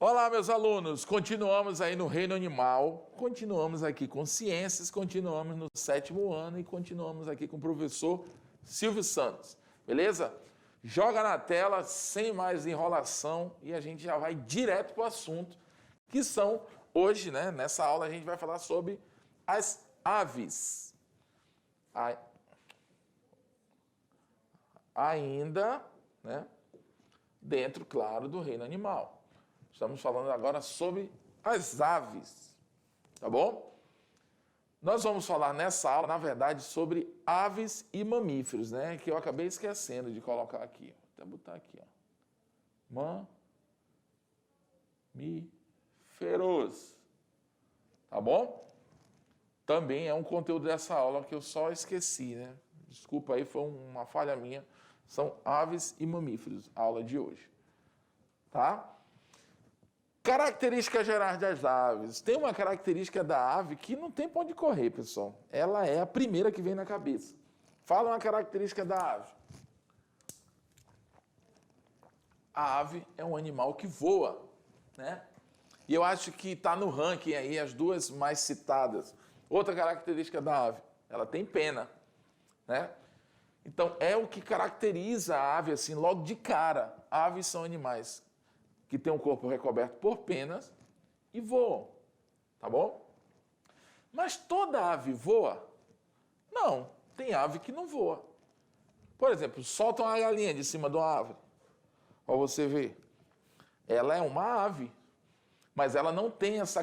Olá, meus alunos! Continuamos aí no reino animal, continuamos aqui com ciências, continuamos no 7º ano e continuamos aqui com o professor Silvio Santos, beleza? Joga na tela, sem mais enrolação, e a gente já vai direto para o assunto, que são, hoje, né, nessa aula a gente vai falar sobre as aves. Ainda, né, dentro, claro, do reino animal. Estamos falando agora sobre as aves, tá bom? Nós vamos falar nessa aula, na verdade, sobre aves e mamíferos, né? Que eu acabei esquecendo de colocar aqui. Vou até botar aqui, ó. Mamíferos. Tá bom? Também é um conteúdo dessa aula que eu só esqueci, né? Desculpa aí, foi uma falha minha. São aves e mamíferos, a aula de hoje. Tá? Características gerais das aves. Tem uma característica da ave que não tem pra onde correr, pessoal. Ela é a primeira que vem na cabeça. Fala uma característica da ave. A ave é um animal que voa, né? E eu acho que está no ranking aí as duas mais citadas. Outra característica da ave, ela tem pena, né? Então, é o que caracteriza a ave, assim, logo de cara. Aves são animais que têm um corpo recoberto por penas e voam, tá bom? Mas toda ave voa? Não, tem ave que não voa. Por exemplo, solta uma galinha de cima de uma árvore, para você ver. Ela é uma ave, mas ela não tem essa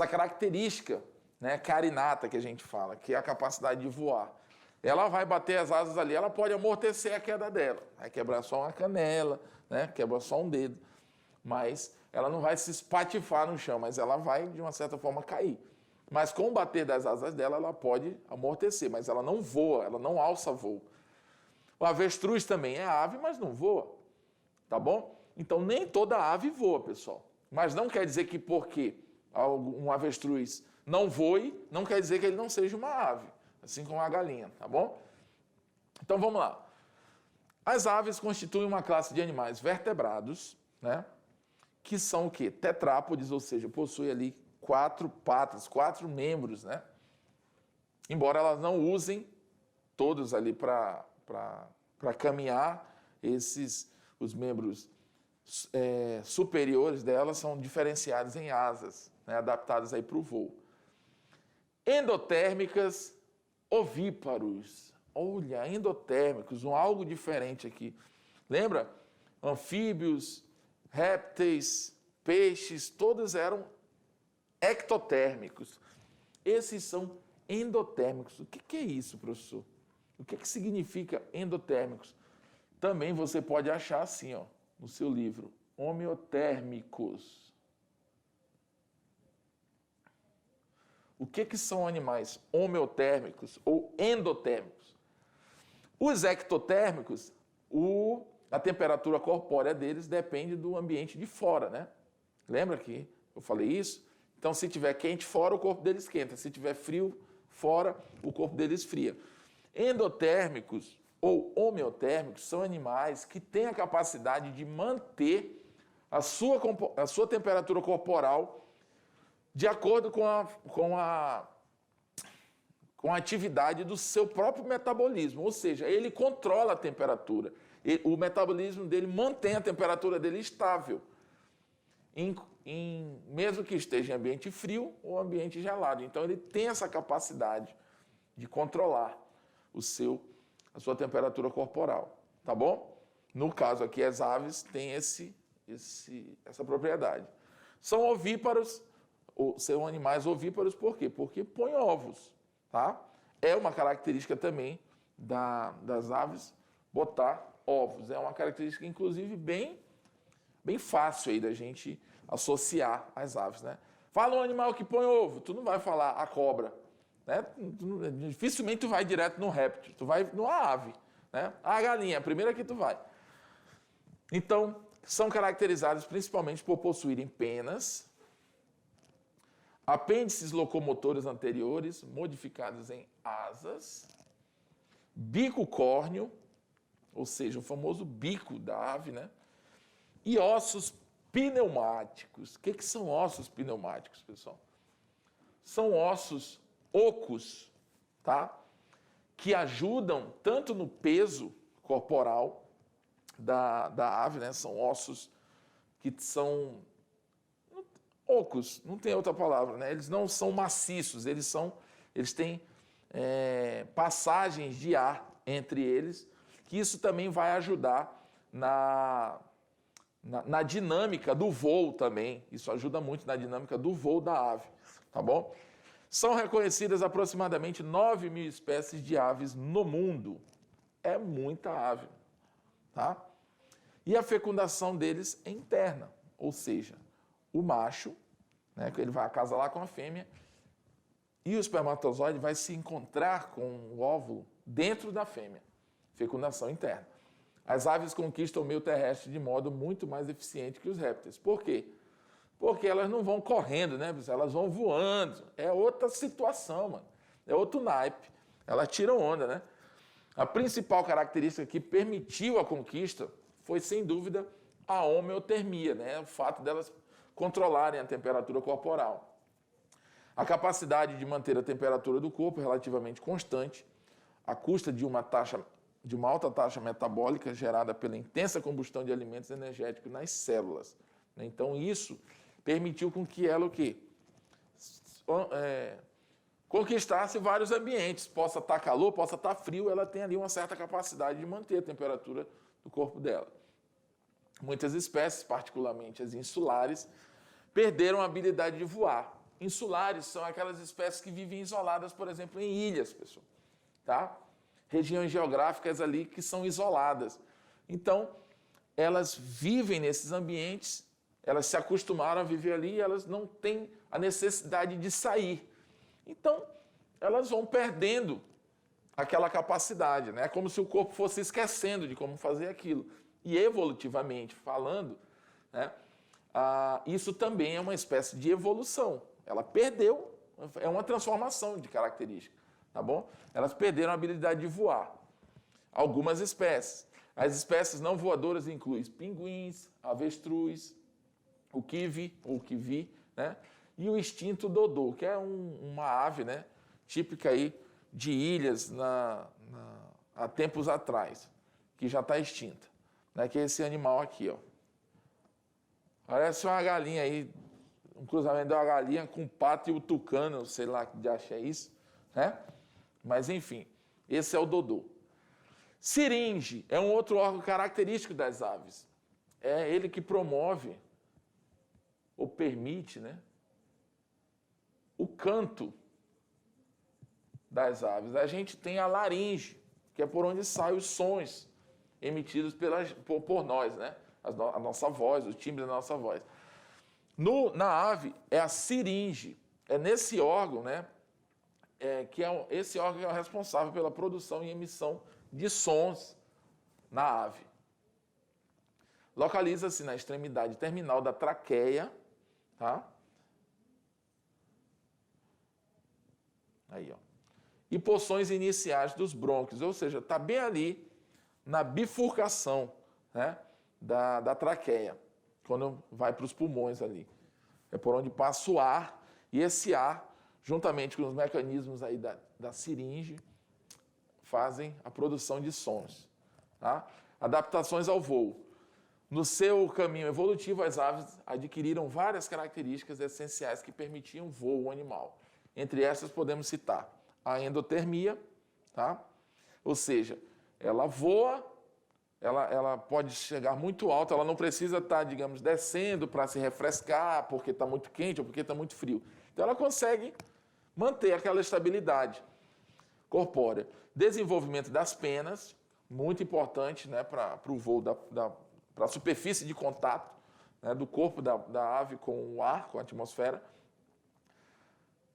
característica, né, carinata que a gente fala, que é a capacidade de voar. Ela vai bater as asas ali, ela pode amortecer a queda dela. Vai quebrar só uma canela, né? Quebra só um dedo. Mas ela não vai se espatifar no chão, mas ela vai, de uma certa forma, cair. Mas com o bater das asas dela, ela pode amortecer, mas ela não voa, ela não alça voo. O avestruz também é ave, mas não voa. Tá bom? Então, nem toda ave voa, pessoal. Mas não quer dizer que porque um avestruz não voe, não quer dizer que ele não seja uma ave. Assim como a galinha, tá bom? Então vamos lá. As aves constituem uma classe de animais vertebrados, né? Que são o quê? Tetrápodes, ou seja, possuem ali 4 patas, 4 membros, né? Embora elas não usem todos ali para caminhar, os membros superiores delas são diferenciados em asas, né? Adaptadas aí para o voo. Endotérmicas, ovíparos. Olha, endotérmicos, algo diferente aqui. Lembra? Anfíbios, répteis, peixes, todos eram ectotérmicos. Esses são endotérmicos. O que é isso, professor? O que significa endotérmicos? Também você pode achar assim, ó, no seu livro, homeotérmicos. O que são animais homeotérmicos ou endotérmicos? Os ectotérmicos, a temperatura corpórea deles depende do ambiente de fora, né? Lembra que eu falei isso? Então, se tiver quente fora, o corpo deles esquenta. Se tiver frio fora, o corpo deles esfria. Endotérmicos ou homeotérmicos são animais que têm a capacidade de manter a sua temperatura corporal de acordo com a atividade do seu próprio metabolismo, ou seja, ele controla a temperatura. O metabolismo dele mantém a temperatura dele estável, mesmo que esteja em ambiente frio ou ambiente gelado. Então, ele tem essa capacidade de controlar a sua temperatura corporal, tá bom? No caso aqui, as aves têm essa propriedade. São ovíparos, são animais ovíparos por quê? Porque põem ovos, tá? É uma característica também das aves botar ovos. É uma característica, inclusive, bem fácil aí da gente associar às aves, né? Fala um animal que põe ovo, tu não vai falar a cobra, né? Dificilmente tu vai direto no réptil, tu vai numa ave, né? A galinha, a primeira que tu vai. Então, são caracterizados principalmente por possuírem penas, apêndices locomotores anteriores modificados em asas, bico córneo, ou seja, o famoso bico da ave, né? E ossos pneumáticos. O que são ossos pneumáticos, pessoal? São ossos ocos, tá? Que ajudam tanto no peso corporal da ave, né? São ossos que são ocos, não tem outra palavra, né? Eles não são maciços, eles têm passagens de ar entre eles, que isso também vai ajudar na dinâmica do voo também. Isso ajuda muito na dinâmica do voo da ave, tá bom? São reconhecidas aproximadamente 9.000 espécies de aves no mundo. É muita ave, tá? E a fecundação deles é interna, ou seja, o macho, né, ele vai acasalar com a fêmea e o espermatozoide vai se encontrar com o óvulo dentro da fêmea. Fecundação interna. As aves conquistam o meio terrestre de modo muito mais eficiente que os répteis. Por quê? Porque elas não vão correndo, né? Elas vão voando. É outra situação, mano. É outro naipe. Elas tiram onda, né? A principal característica que permitiu a conquista foi, sem dúvida, a homeotermia, né? O fato delas controlarem a temperatura corporal. A capacidade de manter a temperatura do corpo relativamente constante, à custa de uma alta taxa metabólica gerada pela intensa combustão de alimentos energéticos nas células. Então, isso permitiu com que ela conquistasse vários ambientes. Possa estar calor, possa estar frio, ela tem ali uma certa capacidade de manter a temperatura do corpo dela. Muitas espécies, particularmente as insulares, perderam a habilidade de voar. Insulares são aquelas espécies que vivem isoladas, por exemplo, em ilhas, pessoal, tá? Regiões geográficas ali que são isoladas. Então, elas vivem nesses ambientes, elas se acostumaram a viver ali e elas não têm a necessidade de sair. Então, elas vão perdendo aquela capacidade, né? É como se o corpo fosse esquecendo de como fazer aquilo. E evolutivamente falando, né, isso também é uma espécie de evolução. Ela perdeu, é uma transformação de característica, tá bom? Elas perderam a habilidade de voar. Algumas espécies. As espécies não voadoras incluem pinguins, avestruz, o kiwi, ou kiwi, né? E o extinto dodô, que é uma ave, né, típica aí de ilhas há tempos atrás, que já está extinta, né? Que é esse animal aqui, ó. Parece uma galinha aí, um cruzamento de uma galinha com um pato e o tucano, sei lá que de acha é isso, né? Mas enfim, esse é o dodô. Siringe é um outro órgão característico das aves. É ele que promove ou permite, né, o canto das aves. A gente tem a laringe, que é por onde saem os sons emitidos por nós, né? A nossa voz, o timbre da nossa voz. Na ave é a siringe. É nesse órgão, né, esse órgão é o responsável pela produção e emissão de sons na ave. Localiza-se na extremidade terminal da traqueia, tá? Aí, ó. E porções iniciais dos brônquios, ou seja, está bem ali na bifurcação, né, da traqueia, quando vai para os pulmões ali. É por onde passa o ar, e esse ar, juntamente com os mecanismos aí da siringe, fazem a produção de sons. Tá? Adaptações ao voo. No seu caminho evolutivo, as aves adquiriram várias características essenciais que permitiam voo animal. Entre essas, podemos citar a endotermia, tá? Ou seja, ela voa, ela pode chegar muito alto, ela não precisa estar, digamos, descendo para se refrescar, porque está muito quente ou porque está muito frio. Então, ela consegue manter aquela estabilidade corpórea. Desenvolvimento das penas, muito importante, né, para o voo para a superfície de contato, né, do corpo da ave com o ar, com a atmosfera.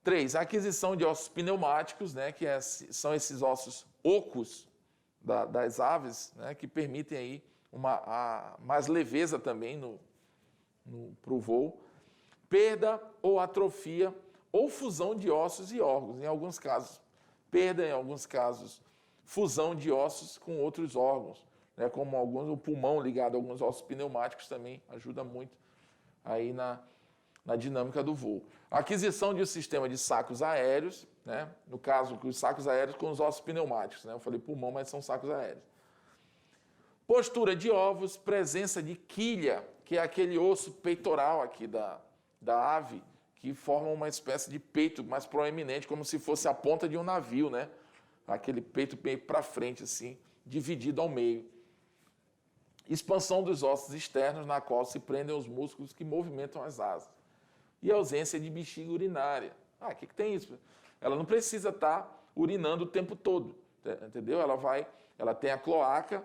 3. A aquisição de ossos pneumáticos, né, que são esses ossos ocos das aves, né, que permitem aí mais leveza também para o voo. Perda ou atrofia ou fusão de ossos e órgãos, em alguns casos. Perda, em alguns casos, fusão de ossos com outros órgãos. né, como o pulmão ligado a alguns ossos pneumáticos também ajuda muito aí na dinâmica do voo. A aquisição de um sistema de sacos aéreos, né, no caso, os sacos aéreos com os ossos pneumáticos, né, eu falei pulmão, mas são sacos aéreos. Postura de ovos, presença de quilha, que é aquele osso peitoral aqui da ave, que forma uma espécie de peito mais proeminente, como se fosse a ponta de um navio, né? Aquele peito bem para frente, assim, dividido ao meio. Expansão dos ossos externos, na qual se prendem os músculos que movimentam as asas. E ausência de bexiga urinária. O que tem isso? Ela não precisa estar urinando o tempo todo, entendeu? Ela tem a cloaca,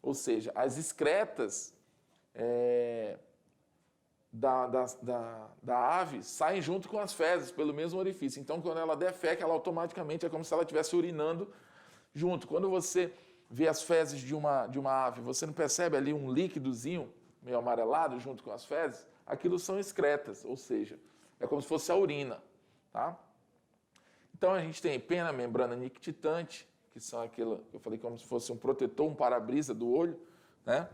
ou seja, as excretas da ave saem junto com as fezes pelo mesmo orifício. Então, quando ela defeca, ela automaticamente é como se ela estivesse urinando junto. Quando você vê as fezes de uma ave, você não percebe ali um líquidozinho meio amarelado junto com as fezes? Aquilo são excretas, ou seja, é como se fosse a urina, tá? Então, a gente tem pena, membrana nictitante, que são aquilo que eu falei como se fosse um protetor, um para-brisa do olho, né?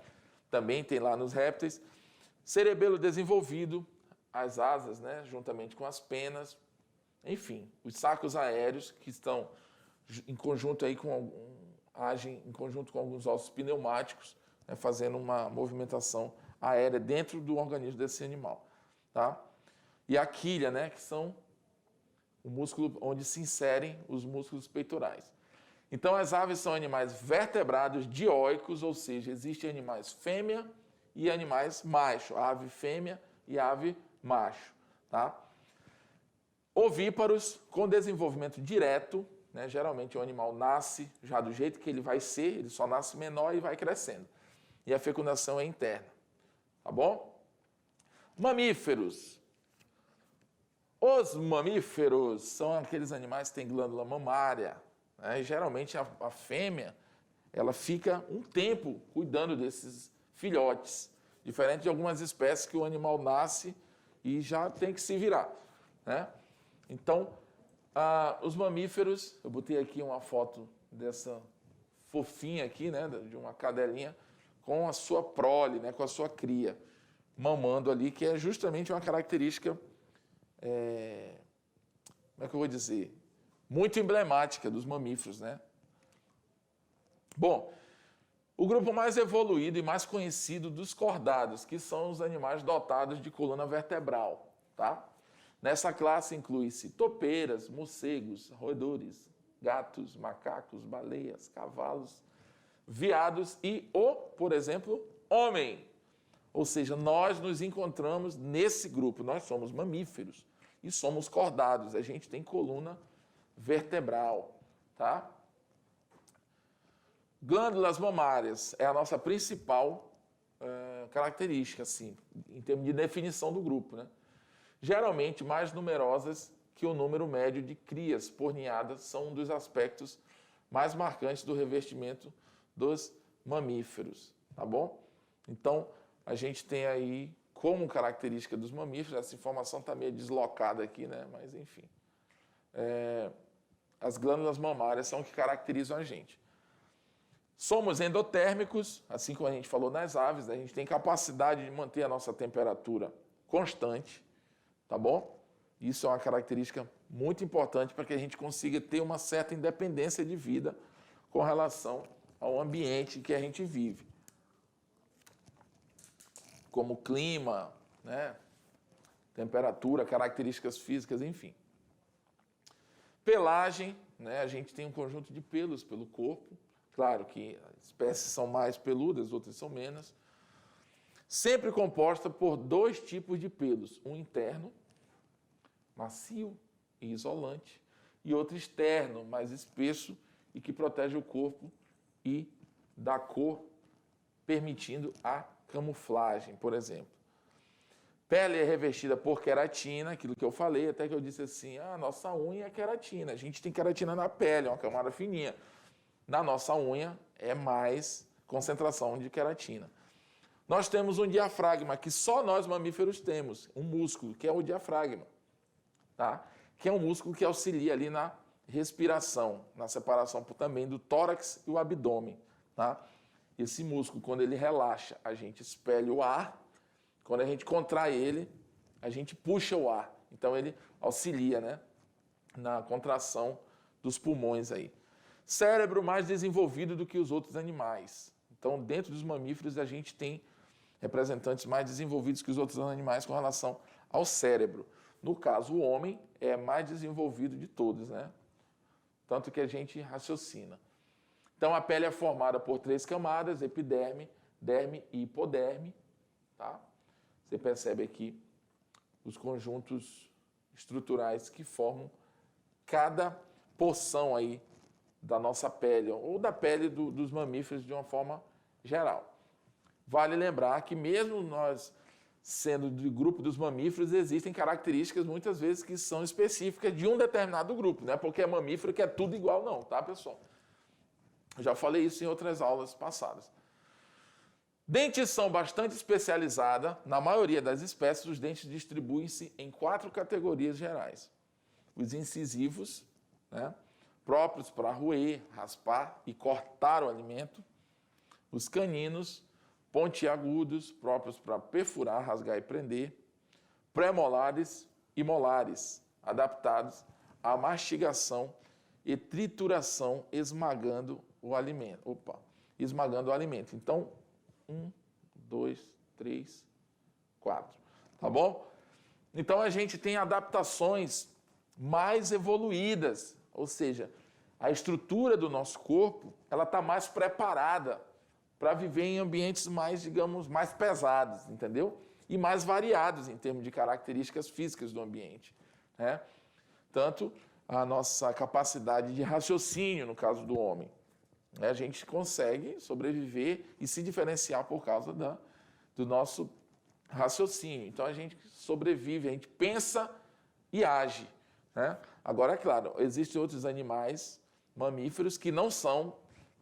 Também tem lá nos répteis. Cerebelo desenvolvido, as asas, né, juntamente com as penas, enfim, os sacos aéreos que estão em conjunto aí agem em conjunto com alguns ossos pneumáticos, né, fazendo uma movimentação aérea dentro do organismo desse animal, tá? E a quilha, né, que são o músculo onde se inserem os músculos peitorais. Então, as aves são animais vertebrados dioicos, ou seja, existem animais fêmea e animais macho, ave fêmea e ave macho, tá? Ovíparos com desenvolvimento direto, né? Geralmente o animal nasce já do jeito que ele vai ser, ele só nasce menor e vai crescendo. E a fecundação é interna, tá bom? Mamíferos. Os mamíferos são aqueles animais que têm glândula mamária, né? E geralmente a fêmea, ela fica um tempo cuidando desses filhotes, diferente de algumas espécies que o animal nasce e já tem que se virar, né? Então, os mamíferos, eu botei aqui uma foto dessa fofinha aqui, né, de uma cadelinha com a sua prole, né, com a sua cria, mamando ali, que é justamente uma característica, como é que eu vou dizer, muito emblemática dos mamíferos, né? Bom, o grupo mais evoluído e mais conhecido dos cordados, que são os animais dotados de coluna vertebral, tá? Nessa classe inclui-se topeiras, morcegos, roedores, gatos, macacos, baleias, cavalos, veados e por exemplo, homem. Ou seja, nós nos encontramos nesse grupo, nós somos mamíferos e somos cordados, a gente tem coluna vertebral, tá? Glândulas mamárias é a nossa principal característica, assim, em termos de definição do grupo, né? Geralmente mais numerosas que o número médio de crias por ninhada são um dos aspectos mais marcantes do revestimento dos mamíferos, tá bom? Então, a gente tem aí como característica dos mamíferos, essa informação está meio deslocada aqui, né? Mas, enfim, as glândulas mamárias são o que caracterizam a gente. Somos endotérmicos, assim como a gente falou nas aves, a gente tem capacidade de manter a nossa temperatura constante, tá bom? Isso é uma característica muito importante para que a gente consiga ter uma certa independência de vida com relação ao ambiente que a gente vive. Como clima, né? Temperatura, características físicas, enfim. Pelagem, né? A gente tem um conjunto de pelos pelo corpo. Claro que espécies são mais peludas, outras são menos. Sempre composta por dois tipos de pelos. Um interno, macio e isolante, e outro externo, mais espesso e que protege o corpo e dá cor, permitindo a camuflagem, por exemplo. Pele é revestida por queratina, aquilo que eu falei, até que eu disse assim, nossa unha é queratina, a gente tem queratina na pele, é uma camada fininha. Na nossa unha é mais concentração de queratina. Nós temos um diafragma, que só nós mamíferos temos, um músculo, que é o diafragma, tá? Que é um músculo que auxilia ali na respiração, na separação também do tórax e o abdômen, tá? esse músculo, quando ele relaxa, a gente expele o ar. Quando a gente contrai ele, a gente puxa o ar. Então, ele auxilia, né, na contração dos pulmões aí. Cérebro mais desenvolvido do que os outros animais. Então, dentro dos mamíferos, a gente tem representantes mais desenvolvidos que os outros animais com relação ao cérebro. No caso, o homem é mais desenvolvido de todos, né? Tanto que a gente raciocina. Então, a pele é formada por 3 camadas: epiderme, derme e hipoderme. Tá? Você percebe aqui os conjuntos estruturais que formam cada porção aí da nossa pele, ou da pele dos mamíferos de uma forma geral. Vale lembrar que mesmo nós sendo do grupo dos mamíferos, existem características muitas vezes que são específicas de um determinado grupo, não é porque é mamífero que é tudo igual não, tá, pessoal? Eu já falei isso em outras aulas passadas. Dentição bastante especializada. Na maioria das espécies, os dentes distribuem-se em 4 categorias gerais. Os incisivos, né, próprios para roer, raspar e cortar o alimento. Os caninos, pontiagudos, próprios para perfurar, rasgar e prender. Pré-molares e molares, adaptados à mastigação e trituração, esmagando o alimento. Esmagando o alimento. Então, 1, 2, 3, 4. Tá bom? Então, a gente tem adaptações mais evoluídas, ou seja, a estrutura do nosso corpo, ela está mais preparada para viver em ambientes mais, digamos, mais pesados, entendeu? E mais variados em termos de características físicas do ambiente, né? Tanto a nossa capacidade de raciocínio, no caso do homem, né? A gente consegue sobreviver e se diferenciar por causa do nosso raciocínio. Então, a gente sobrevive, a gente pensa e age, né? Agora, é claro, existem outros animais mamíferos que não são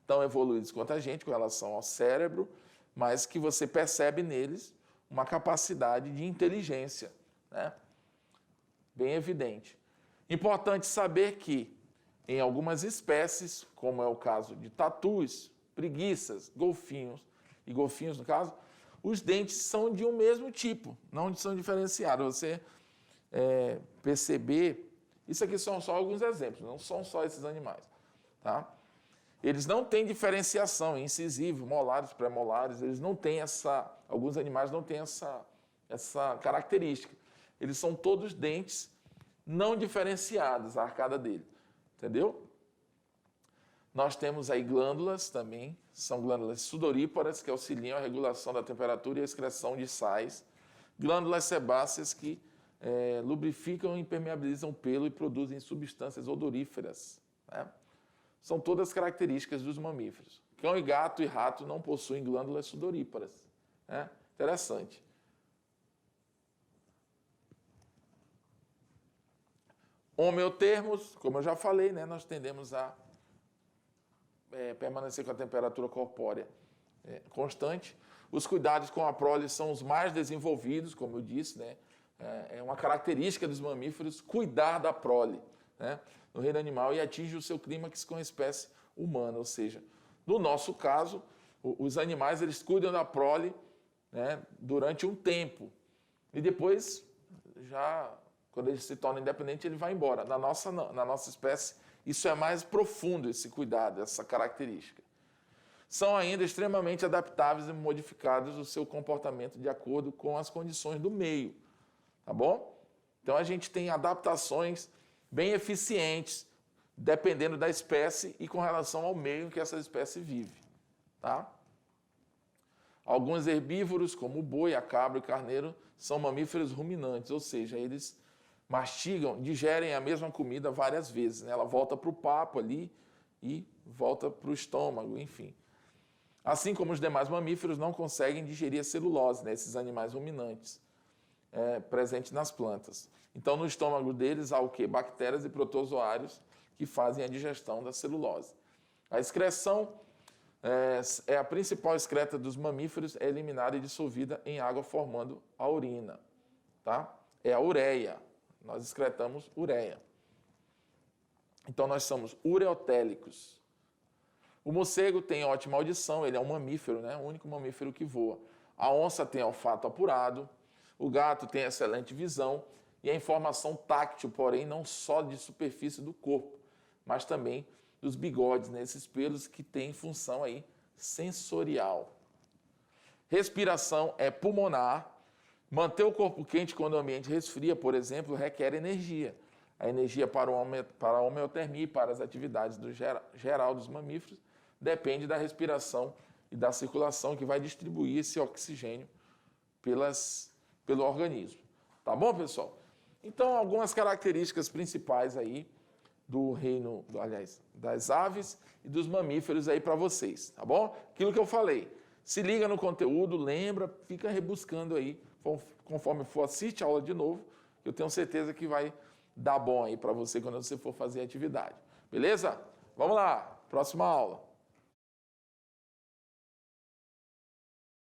tão evoluídos quanto a gente com relação ao cérebro, mas que você percebe neles uma capacidade de inteligência, né? Bem evidente. Importante saber que, em algumas espécies, como é o caso de tatus, preguiças, golfinhos, e golfinhos no caso, os dentes são de um mesmo tipo, não são diferenciados. Você perceber, isso aqui são só alguns exemplos, não são só esses animais, tá? Eles não têm diferenciação, incisivo, molares, pré-molares, eles não têm alguns animais não têm essa característica. Eles são todos dentes não diferenciados, a arcada dele, entendeu? Nós temos aí glândulas também, são glândulas sudoríparas que auxiliam a regulação da temperatura e a excreção de sais, glândulas sebáceas que lubrificam e impermeabilizam o pelo e produzem substâncias odoríferas, né? São todas características dos mamíferos. Cão e gato e rato não possuem glândulas sudoríparas, né? Interessante. Homeotermos, como eu já falei, né? Nós tendemos a permanecer com a temperatura corpórea constante. Os cuidados com a prole são os mais desenvolvidos, como eu disse, né? É uma característica dos mamíferos cuidar da prole, né, no reino animal, e atinge o seu clímax com a espécie humana, ou seja, no nosso caso, os animais eles cuidam da prole, né, durante um tempo e depois, já quando ele se torna independente, ele vai embora. Na nossa espécie, isso é mais profundo, esse cuidado, essa característica. São ainda extremamente adaptáveis e modificados o seu comportamento de acordo com as condições do meio, tá bom? Então, a gente tem adaptações bem eficientes, dependendo da espécie e com relação ao meio em que essa espécie vive, tá? Alguns herbívoros, como o boi, a cabra e o carneiro, são mamíferos ruminantes, ou seja, eles mastigam, digerem a mesma comida várias vezes, né? Ela volta para o papo ali e volta para o estômago, enfim. Assim como os demais mamíferos não conseguem digerir a celulose, né? Esses animais ruminantes presentes nas plantas. Então, no estômago deles há o quê? Bactérias e protozoários que fazem a digestão da celulose. A excreção é a principal excreta dos mamíferos, é eliminada e dissolvida em água, formando a urina, tá? É a ureia. Nós excretamos ureia. Então, nós somos ureotélicos. O morcego tem ótima audição, ele é um mamífero, né? O único mamífero que voa. A onça tem olfato apurado, o gato tem excelente visão e a informação táctil, porém, não só de superfície do corpo, mas também dos bigodes, né? Esses pelos que têm função aí sensorial. Respiração é pulmonar. Manter o corpo quente quando o ambiente resfria, por exemplo, requer energia. A energia para a homeotermia e para as atividades geral dos mamíferos depende da respiração e da circulação que vai distribuir esse oxigênio pelo organismo. Tá bom, pessoal? Então, algumas características principais aí do reino, aliás, das aves e dos mamíferos aí para vocês, tá bom? Aquilo que eu falei. Se liga no conteúdo, lembra, fica rebuscando aí, conforme for, assiste a aula de novo, que eu tenho certeza que vai dar bom aí para você quando você for fazer a atividade. Beleza? Vamos lá, próxima aula.